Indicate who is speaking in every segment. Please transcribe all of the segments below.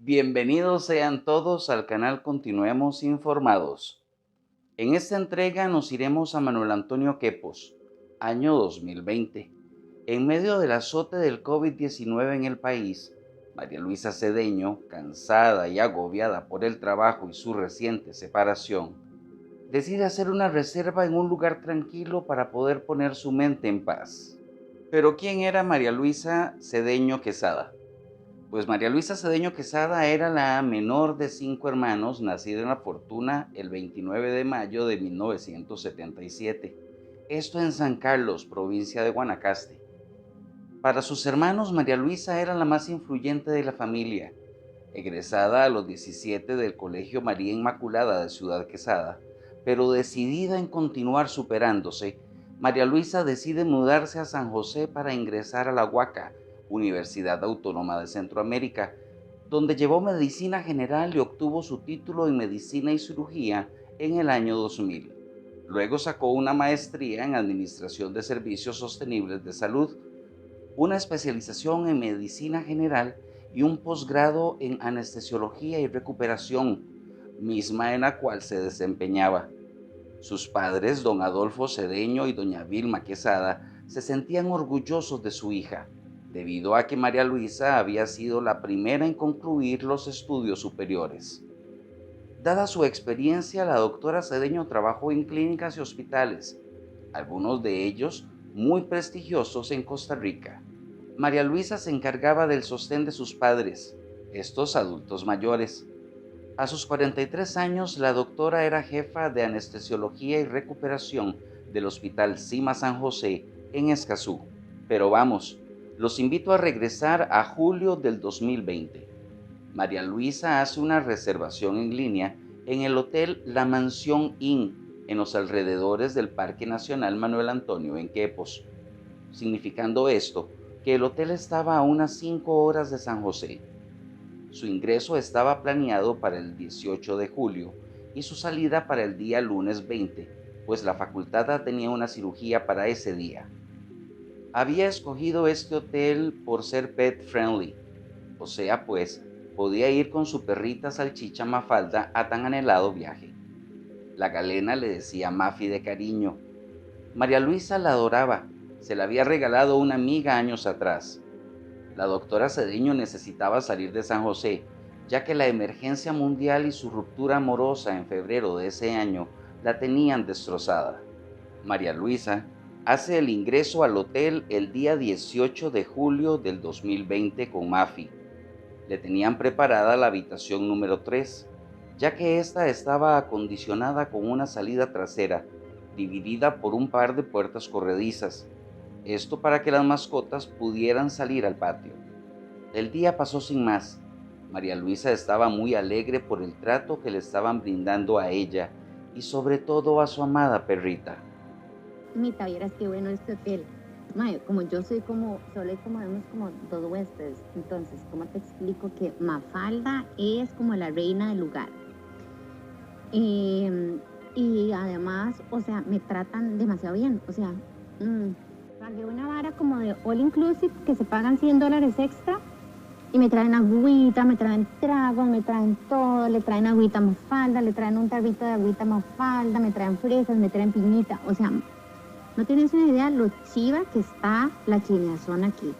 Speaker 1: Bienvenidos sean todos al canal Continuemos Informados. En esta entrega nos iremos a Manuel Antonio Quepos, año 2020. En medio del azote del COVID-19 en el país, María Luisa Cedeño, cansada y agobiada por el trabajo y su reciente separación, decide hacer una reserva en un lugar tranquilo para poder poner su mente en paz. Pero ¿quién era María Luisa Cedeño Quesada? Pues María Luisa Cedeño Quesada era la menor de 5 hermanos, nacida en La Fortuna el 29 de mayo de 1977. Esto en San Carlos, provincia de Guanacaste. Para sus hermanos, María Luisa era la más influyente de la familia. Egresada a los 17 del Colegio María Inmaculada de Ciudad Quesada, pero decidida en continuar superándose, María Luisa decide mudarse a San José para ingresar a la UACA, Universidad Autónoma de Centroamérica, donde llevó medicina general y obtuvo su título en medicina y cirugía en el año 2000. Luego sacó una maestría en Administración de Servicios Sostenibles de Salud, una especialización en medicina general y un posgrado en anestesiología y recuperación, misma en la cual se desempeñaba. Sus padres, don Adolfo Cedeño y doña Vilma Quesada, se sentían orgullosos de su hija, debido a que María Luisa había sido la primera en concluir los estudios superiores. Dada su experiencia, la doctora Cedeño trabajó en clínicas y hospitales, algunos de ellos muy prestigiosos en Costa Rica. María Luisa se encargaba del sostén de sus padres, estos adultos mayores. A sus 43 años, la doctora era jefa de anestesiología y recuperación del Hospital Cima San José en Escazú. Pero vamos, los invito a regresar a julio del 2020. María Luisa hace una reservación en línea en el hotel La Mansión Inn, en los alrededores del Parque Nacional Manuel Antonio en Quepos, significando esto que el hotel estaba a unas 5 horas de San José. Su ingreso estaba planeado para el 18 de julio y su salida para el día lunes 20, pues la facultad tenía una cirugía para ese día. Había escogido este hotel por ser pet friendly, o sea pues, podía ir con su perrita salchicha Mafalda a tan anhelado viaje. La galena le decía Mafi de cariño. María Luisa la adoraba, se la había regalado una amiga años atrás. La doctora Cedeño necesitaba salir de San José, ya que la emergencia mundial y su ruptura amorosa en febrero de ese año la tenían destrozada. María Luisa hace el ingreso al hotel el día 18 de julio del 2020 con Mafi. Le tenían preparada la habitación número 3, ya que esta estaba acondicionada con una salida trasera, dividida por un par de puertas corredizas. Esto para que las mascotas pudieran salir al patio. El día pasó sin más. María Luisa estaba muy alegre por el trato que le estaban brindando a ella y sobre todo a su amada perrita.
Speaker 2: Mita, vieras qué bueno este hotel. Mae, como yo soy como, solo hay como, vemos como dos huéspedes. Entonces, ¿cómo te explico que Mafalda es como la reina del lugar? Y además, o sea, me tratan demasiado bien. O sea, pagué una vara como de all inclusive que se pagan $100 extra y me traen agüita, me traen tragos, me traen todo, le traen agüita Mafalda, le traen un tarrito de agüita Mafalda, me traen fresas, me traen piñita. O sea, no tienes una idea lo chiva que está la chineazón aquí.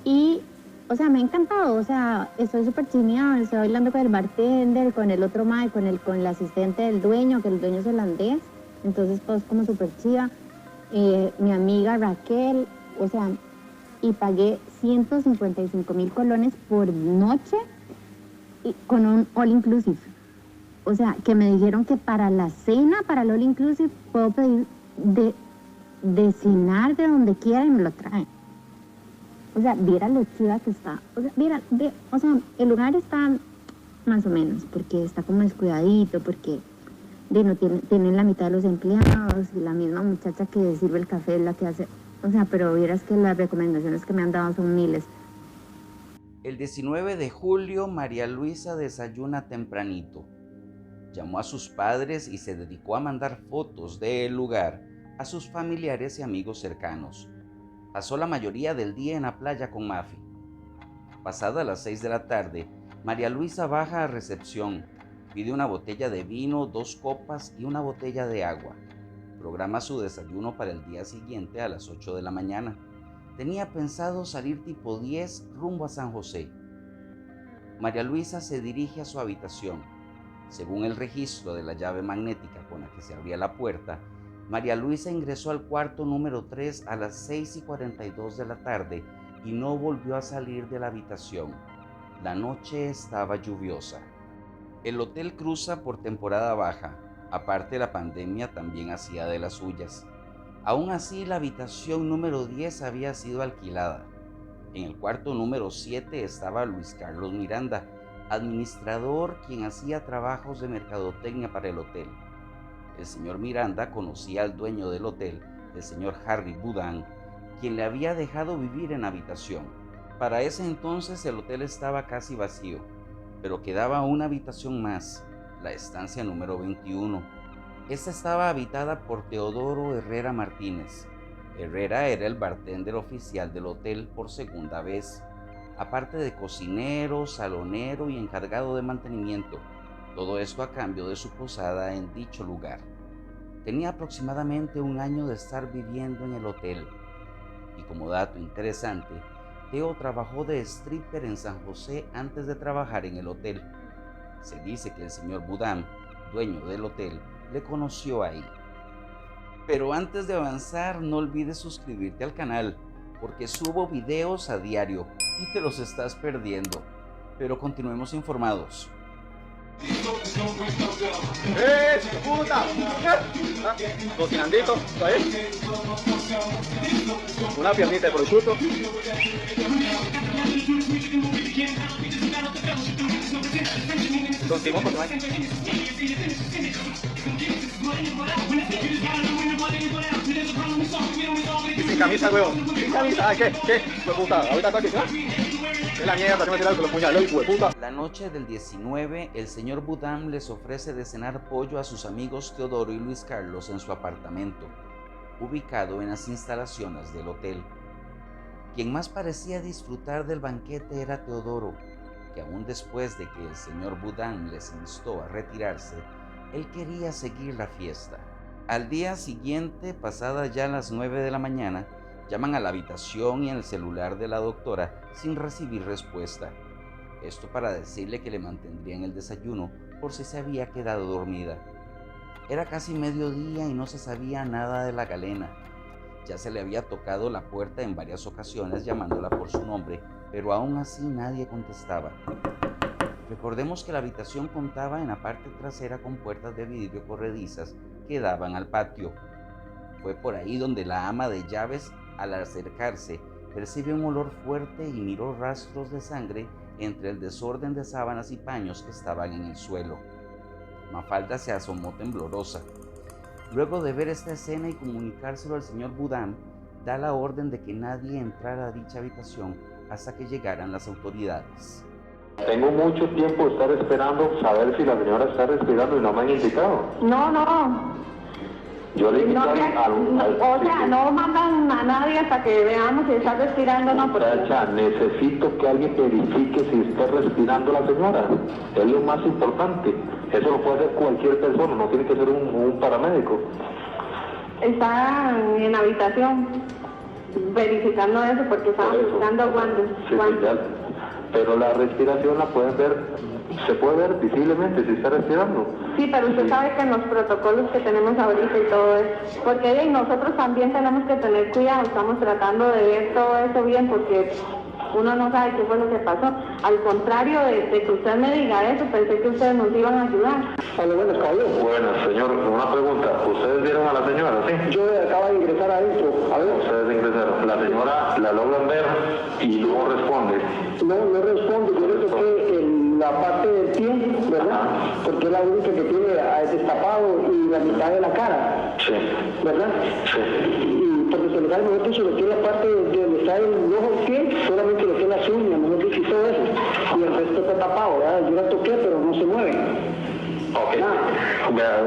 Speaker 2: Y, o sea, me ha encantado, o sea, estoy súper chineada, estoy bailando con el bartender, con el otro mae, con el asistente del dueño, que el dueño es holandés, entonces pues como súper chiva. Mi amiga Raquel, o sea, y pagué 155,000 colones por noche y con un all inclusive. O sea, que me dijeron que para la cena, para el all inclusive, puedo pedir de cenar de donde quiera y me lo traen. O sea, viera lo chida que está. O sea, o sea, el lugar está más o menos, porque está como descuidadito, porque no tienen la mitad de los empleados y la misma muchacha que sirve el café es la que hace. O sea, pero vieras que las recomendaciones que me han dado son miles.
Speaker 1: El 19 de julio, María Luisa desayuna tempranito. Llamó a sus padres y se dedicó a mandar fotos del lugar a sus familiares y amigos cercanos. Pasó la mayoría del día en la playa con Mafi. Pasadas las 6 de la tarde, María Luisa baja a recepción, pide una botella de vino, 2 copas y una botella de agua. Programa su desayuno para el día siguiente a las 8 de la mañana. Tenía pensado salir tipo 10 rumbo a San José. María Luisa se dirige a su habitación. Según el registro de la llave magnética con la que se abría la puerta, María Luisa ingresó al cuarto número 3 a las 6:42 de la tarde y no volvió a salir de la habitación. La noche estaba lluviosa. El hotel cruza por temporada baja. Aparte, la pandemia también hacía de las suyas. Aún así, la habitación número 10 había sido alquilada. En el cuarto número 7 estaba Luis Carlos Miranda, administrador quien hacía trabajos de mercadotecnia para el hotel. El señor Miranda conocía al dueño del hotel, el señor Harry Boudin, quien le había dejado vivir en la habitación. Para ese entonces el hotel estaba casi vacío, pero quedaba una habitación más, la estancia número 21. Esta estaba habitada por Teodoro Herrera Martínez. Herrera era el bartender oficial del hotel por segunda vez, aparte de cocinero, salonero y encargado de mantenimiento. Todo esto a cambio de su posada en dicho lugar. Tenía aproximadamente 1 año de estar viviendo en el hotel. Y como dato interesante, Teo trabajó de stripper en San José antes de trabajar en el hotel. Se dice que el señor Boudin, dueño del hotel, le conoció ahí. Pero antes de avanzar, no olvides suscribirte al canal, porque subo videos a diario y te los estás perdiendo. Pero continuemos informados.
Speaker 3: ¡Puta! Cocinandito, ¿sabes? Una piernita de prosciutto. Con timón, por ahí. Y sin camisa, huevón. Sin camisa. ¿Qué? Pues puta, ahorita está aquí, ¿no? Es la mierda, se me tira con los puñales, hijo de puta.
Speaker 1: La noche del 19, el señor Boudin les ofrece de cenar pollo a sus amigos Teodoro y Luis Carlos en su apartamento, ubicado en las instalaciones del hotel. Quien más parecía disfrutar del banquete era Teodoro, que aún después de que el señor Boudin les instó a retirarse, él quería seguir la fiesta. Al día siguiente, pasadas ya las 9 de la mañana, llaman a la habitación y al celular de la doctora sin recibir respuesta. Esto para decirle que le mantendrían el desayuno por si se había quedado dormida. Era casi mediodía y no se sabía nada de la galena. Ya se le había tocado la puerta en varias ocasiones llamándola por su nombre, pero aún así nadie contestaba. Recordemos que la habitación contaba en la parte trasera con puertas de vidrio corredizas que daban al patio. Fue por ahí donde la ama de llaves, al acercarse, percibe un olor fuerte y miró rastros de sangre entre el desorden de sábanas y paños que estaban en el suelo. Mafalda se asomó temblorosa. Luego de ver esta escena y comunicárselo al señor Boudin, da la orden de que nadie entrara a dicha habitación hasta que llegaran las autoridades.
Speaker 4: Tengo mucho tiempo de estar esperando saber si la señora está respirando y no me han indicado.
Speaker 2: No.
Speaker 4: Yo le invito
Speaker 2: no mandan a nadie hasta que veamos si está respirando o no.
Speaker 4: Muchacha, necesito que alguien verifique si está respirando la señora. Es lo más importante. Eso lo puede hacer cualquier persona, no tiene que ser un paramédico.
Speaker 2: Está en la habitación verificando eso porque estaba buscando guantes.
Speaker 4: Sí, ya. Pero la respiración la pueden ver, se puede ver visiblemente si está respirando.
Speaker 2: Sí, pero usted sabe que en los protocolos que tenemos ahorita y todo eso, porque nosotros también tenemos que tener cuidado, estamos tratando de ver todo eso bien porque uno no sabe qué fue lo que pasó. Al contrario de que usted me diga eso, pensé que ustedes nos iban a ayudar.
Speaker 4: Buenas, caballero. Buenas, señor, una pregunta. ¿Ustedes vieron a la señora, sí?
Speaker 3: Yo acabo de ingresar adentro. A ver.
Speaker 4: Ustedes ingresaron. La señora la logran ver y no responde.
Speaker 3: No responde. Yo le toqué la parte del pie, ¿verdad? Porque es la única que tiene destapado y la mitad de la cara.
Speaker 4: Sí.
Speaker 3: ¿Verdad?
Speaker 4: Sí.
Speaker 3: Y por lo general nosotros se lo tiene la parte de donde está el ojo del pie, solamente lo tiene las uñas, nosotros y todo eso. Y el resto está tapado, ¿verdad? Yo la toqué, pero no se mueve.
Speaker 4: Ok.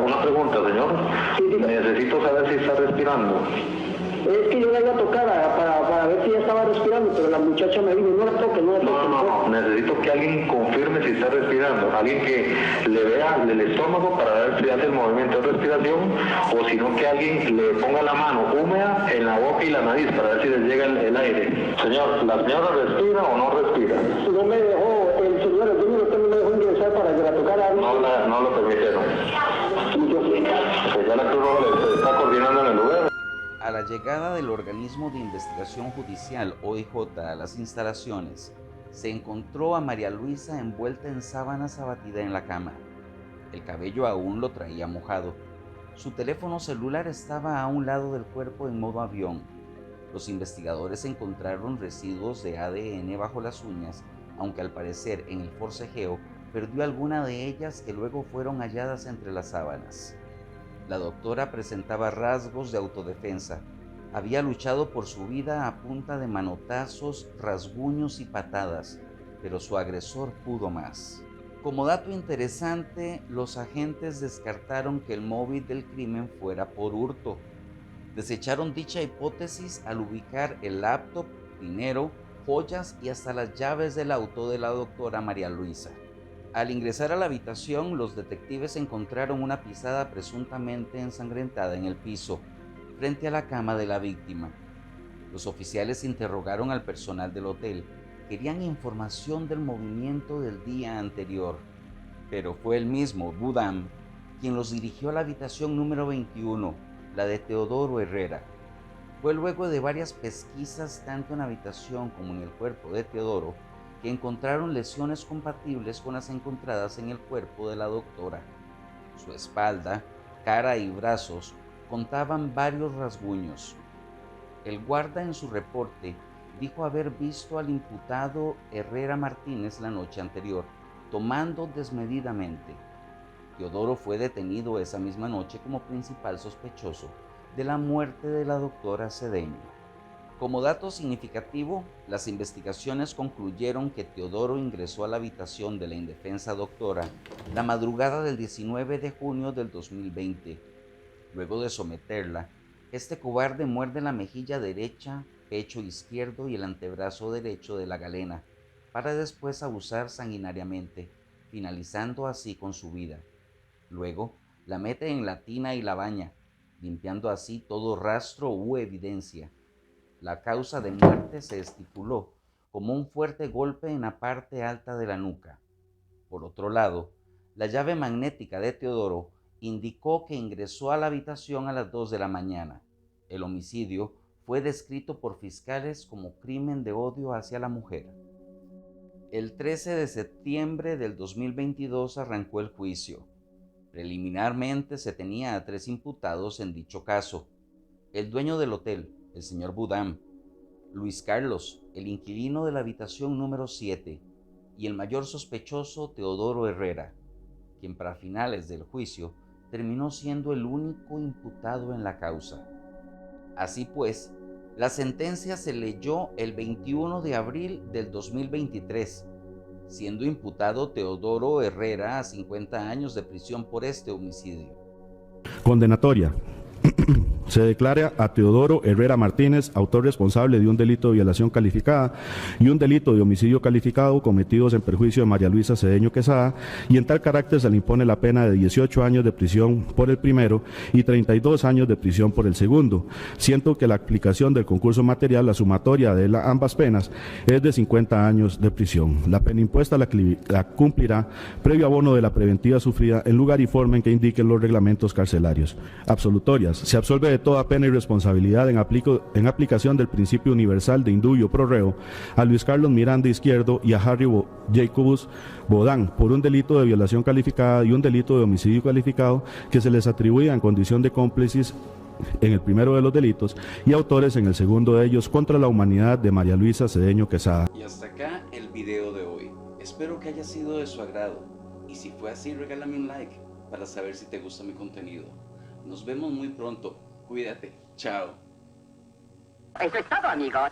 Speaker 4: Una pregunta, señor.
Speaker 3: Sí,
Speaker 4: necesito saber si está respirando.
Speaker 3: Es que yo la iba a tocar para ver si ella estaba respirando, pero la muchacha me dijo, no la toques, no la toques.
Speaker 4: No. Necesito que alguien confirme si si está respirando, alguien que le vea el estómago para ver si hace el movimiento de respiración, o sino que alguien le ponga la mano húmeda en la boca y la nariz para ver si les llega el aire. Señor, ¿la señora respira o no respira?
Speaker 3: No me dejó, el señor, el dueño no me dejó ingresar para que la tocara.
Speaker 4: No lo permitieron. Ya la Cruz Roja le está coordinando en el lugar.
Speaker 1: A la llegada del organismo de investigación judicial OIJ a las instalaciones, se encontró a María Luisa envuelta en sábanas abatida en la cama. El cabello aún lo traía mojado. Su teléfono celular estaba a un lado del cuerpo en modo avión. Los investigadores encontraron residuos de ADN bajo las uñas, aunque al parecer en el forcejeo perdió alguna de ellas que luego fueron halladas entre las sábanas. La doctora presentaba rasgos de autodefensa. Había luchado por su vida a punta de manotazos, rasguños y patadas, pero su agresor pudo más. Como dato interesante, los agentes descartaron que el móvil del crimen fuera por hurto. Desecharon dicha hipótesis al ubicar el laptop, dinero, joyas y hasta las llaves del auto de la doctora María Luisa. Al ingresar a la habitación, los detectives encontraron una pisada presuntamente ensangrentada en el piso, frente a la cama de la víctima. Los oficiales interrogaron al personal del hotel. Querían información del movimiento del día anterior, pero fue el mismo Budam quien los dirigió a la habitación número 21, la de Teodoro Herrera. Fue luego de varias pesquisas tanto en la habitación como en el cuerpo de Teodoro que encontraron lesiones compatibles con las encontradas en el cuerpo de la doctora. Su espalda, cara y brazos contaban varios rasguños. El guarda en su reporte dijo haber visto al imputado Herrera Martínez la noche anterior, tomando desmedidamente. Teodoro fue detenido esa misma noche como principal sospechoso de la muerte de la doctora Cedeño. Como dato significativo, las investigaciones concluyeron que Teodoro ingresó a la habitación de la indefensa doctora la madrugada del 19 de junio del 2020. Luego de someterla, este cobarde muerde la mejilla derecha, pecho izquierdo y el antebrazo derecho de la galena, para después abusar sanguinariamente, finalizando así con su vida. Luego, la mete en la tina y la baña, limpiando así todo rastro u evidencia. La causa de muerte se estipuló como un fuerte golpe en la parte alta de la nuca. Por otro lado, la llave magnética de Teodoro indicó que ingresó a la habitación a las 2 de la mañana. El homicidio fue descrito por fiscales como crimen de odio hacia la mujer. El 13 de septiembre del 2022 arrancó el juicio. Preliminarmente se tenía a 3 imputados en dicho caso: el dueño del hotel, el señor Budam, Luis Carlos, el inquilino de la habitación número 7, y el mayor sospechoso Teodoro Herrera, quien para finales del juicio terminó siendo el único imputado en la causa. Así pues, la sentencia se leyó el 21 de abril del 2023, siendo imputado Teodoro Herrera a 50 años de prisión por este homicidio.
Speaker 5: Condenatoria. Se declara a Teodoro Herrera Martínez autor responsable de un delito de violación calificada y un delito de homicidio calificado cometidos en perjuicio de María Luisa Cedeño Quesada, y en tal carácter se le impone la pena de 18 años de prisión por el primero y 32 años de prisión por el segundo, siendo que la aplicación del concurso material, la sumatoria de ambas penas, es de 50 años de prisión. La pena impuesta la cumplirá previo abono de la preventiva sufrida en lugar y forma en que indiquen los reglamentos carcelarios. Absolutorias. Se absuelve de toda pena y responsabilidad en aplicación del principio universal de indubio pro reo a Luis Carlos Miranda Izquierdo y a Harry Jacobus Bodán por un delito de violación calificada y un delito de homicidio calificado que se les atribuía en condición de cómplices en el primero de los delitos y autores en el segundo de ellos contra la humanidad de María Luisa Cedeño Quesada.
Speaker 1: Y hasta acá el video de hoy. Espero que haya sido de su agrado, y si fue así, regálame un like para saber si te gusta mi contenido. Nos vemos muy pronto. Cuídate. Chao.
Speaker 6: Eso es todo, amigos.